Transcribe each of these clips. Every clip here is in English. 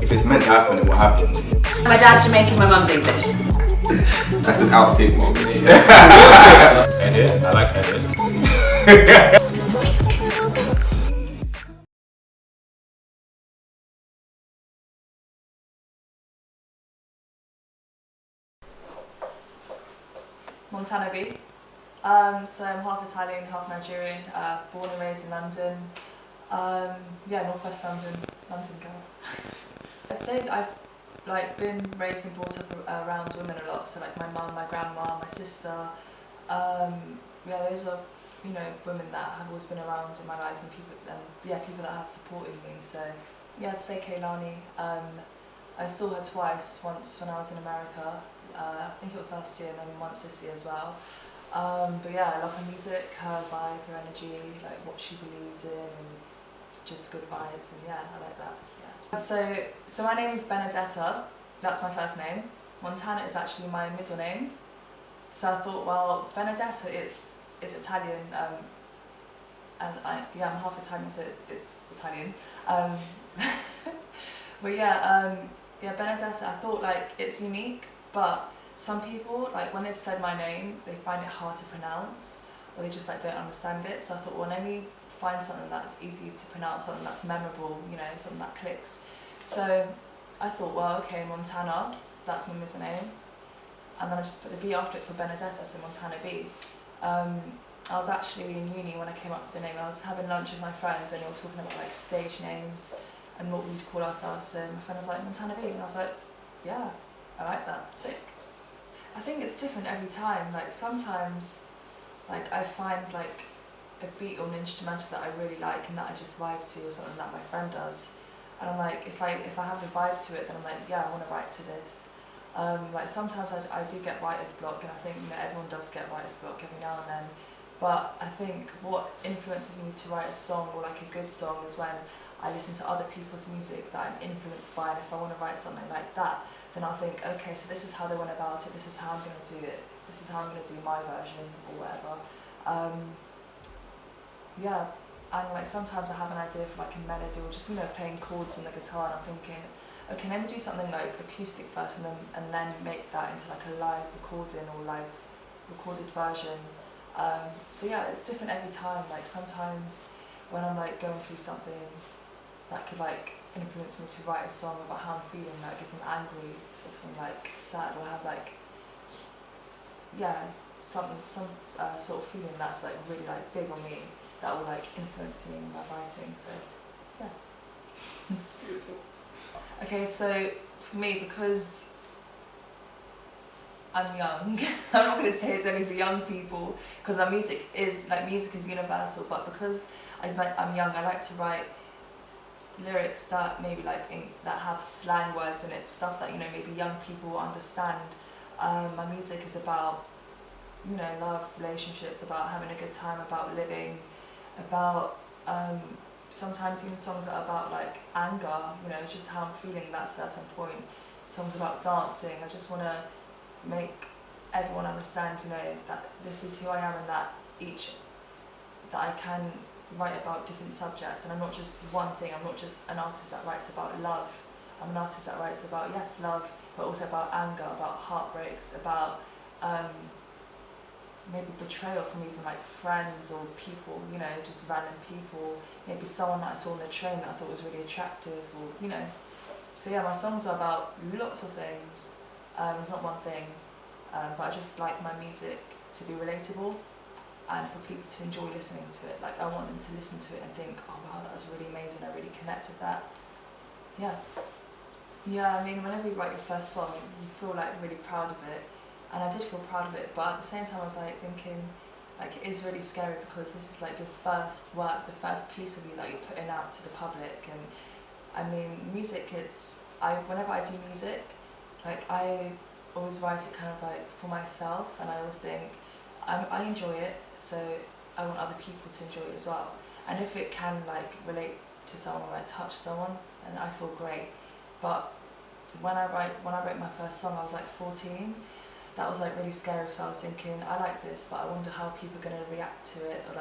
If it's meant to happen, it will happen. My dad's Jamaican, my mum's English. That's an outtake moment. Edit, I like edit. Montana B. So I'm half Italian, half Nigerian, born and raised in London. Northwest London girl. I'd say I've been raised and brought up around women a lot. So like my mum, my grandma, my sister. Those are women that have always been around in my life and people that have supported me. So yeah, I'd say Kaylani. I saw her twice. Once when I was in America. I think it was last year and then once this year as well. I love her music, her vibe, her energy, like what she believes in, and just good vibes, and yeah, I like that. Yeah. So my name is Bernadetta. That's my first name. Montana is actually my middle name. So I thought, well, Bernadetta is Italian, and I'm half Italian, so it's Italian. Bernadetta. I thought it's unique. But some people, when they've said my name, they find it hard to pronounce, or they just don't understand it. So I thought, well, let me find something that's easy to pronounce, something that's memorable, something that clicks. So I thought, well, okay, Montana, that's my middle name, and then I just put the B after it for Bernadetta, so Montana B. I was actually in uni when I came up with the name. I was having lunch with my friends, and they were talking about stage names and what we'd call ourselves. So my friend was like, Montana B, and I was like, yeah. I like that. Sick. I think it's different every time. Sometimes, I find a beat or an instrumental that I really like and that I just vibe to, or something that my friend does. And I'm like, if I have the vibe to it, then I'm like, yeah, I want to write to this. Sometimes I do get writer's block, and I think everyone does get writer's block every now and then. But I think what influences me to write a song or a good song is when I listen to other people's music that I'm influenced by, and if I want to write something like that, then I'll think, okay, so this is how they went about it, this is how I'm going to do it, this is how I'm going to do my version, or whatever. And sometimes I have an idea for a melody, or just playing chords on the guitar, and I'm thinking, okay, let me do something acoustic first, and then make that into a live recording or live recorded version. It's different every time. Sometimes when I'm going through something that could influence me to write a song about how I'm feeling, if I'm angry, if I'm sad, or have some sort of feeling that's really big on me, that will influence me in my writing. So yeah. Beautiful. Okay, so for me, because I'm young, I'm not going to say it's only for young people, because my music is universal, but because I'm young, I like to write lyrics that maybe that have slang words in it, stuff that maybe young people will understand. My music is about love, relationships, about having a good time, about living, about sometimes even songs that are about anger, it's just how I'm feeling at that certain point. Songs about dancing. I just want to make everyone understand that this is who I am, and that I can write about different subjects, and I'm not just one thing. I'm not just an artist that writes about love. I'm an artist that writes about, yes, love, but also about anger, about heartbreaks, about maybe betrayal from even friends or people, just random people, maybe someone that I saw on the train that I thought was really attractive, or So yeah, my songs are about lots of things. It's not one thing, but I just like my music to be relatable, and for people to enjoy listening to it. I want them to listen to it and think, oh wow, that was really amazing, I really connect with that. Yeah. Yeah, I mean, whenever you write your first song, you feel really proud of it, and I did feel proud of it, but at the same time I was thinking, it is really scary, because this is your first work, the first piece of you that you're putting out to the public. And I mean, music, whenever I do music, I always write it kind of for myself, and I always think, I enjoy it, so I want other people to enjoy it as well. And if it can relate to someone, or touch someone, then I feel great. But when I wrote my first song, I was 14. That was really scary, because I was thinking, I like this, but I wonder how people are going to react to it, or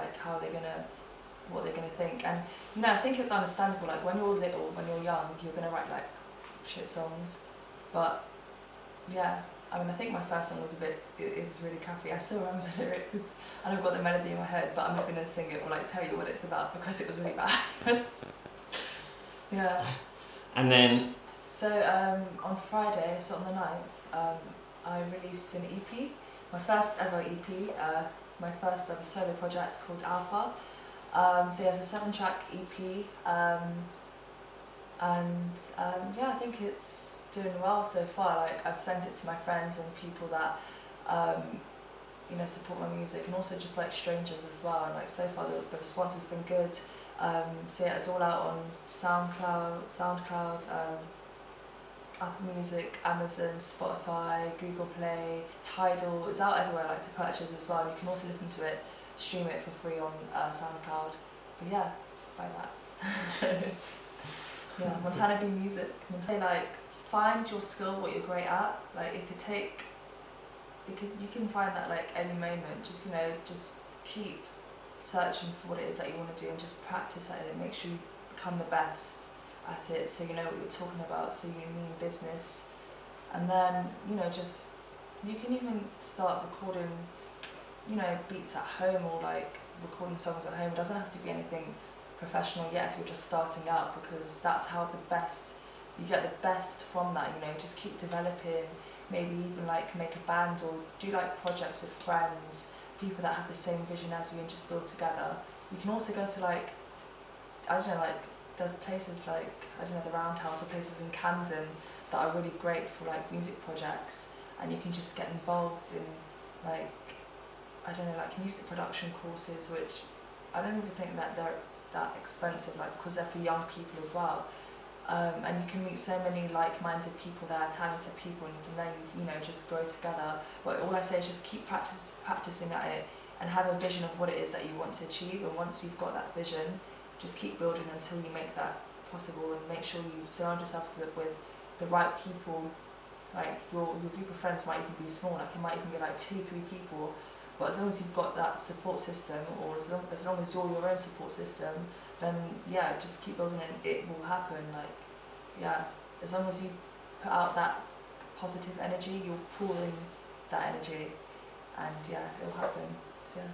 what they're going to think. And I think it's understandable. When you're little, when you're young, you're going to write shit songs, but yeah. I mean, I think my first song was is really crappy. I still remember the lyrics and I've got the melody in my head, but I'm not going to sing it or like tell you what it's about because it was really bad. Yeah. And then So on Friday, so on the 9th, I released an EP, my first ever EP, my first ever solo project called Alpha. So yeah, it's a 7-track EP, and yeah, I think it's doing well so far. Like I've sent it to my friends and people that you know, support my music, and also just like strangers as well. And like so far the response has been good. So yeah, it's all out on SoundCloud, Apple Music, Amazon, Spotify, Google Play, Tidal. It's out everywhere, like to purchase as well. And you can also listen to it, stream it for free on SoundCloud. But yeah, buy that. Yeah, Montana B Music. Montana, like, find your skill, what you're great at. Like you can find that like any moment. Just, you know, just keep searching for what it is that you want to do and just practice at it. Make sure you become the best at it, so you know what you're talking about, so you mean business. And then, you know, just, you can even start recording, you know, beats at home, or like recording songs at home. It doesn't have to be anything professional yet if you're just starting out, because that's how you get the best from that. You know, just keep developing, maybe even like make a band or do like projects with friends, people that have the same vision as you, and just build together. You can also go to like, I don't know, like there's places like, I don't know, the Roundhouse, or places in Camden that are really great for like music projects, and you can just get involved in like, I don't know, like music production courses, which I don't even think that they're that expensive, like, because they're for young people as well. And you can meet so many like-minded people there, talented people, and from there you know, just grow together. But all I say is just keep practicing at it, and have a vision of what it is that you want to achieve. And once you've got that vision, just keep building until you make that possible, and make sure you surround yourself with the right people. Like your group of friends might even be small, like it might even be like 2-3 people, but as long as you've got that support system, or as long as you're your own support system, then yeah, just keep building and it will happen. Like, yeah, as long as you put out that positive energy, you'll pull in that energy, and yeah, it'll happen. So yeah.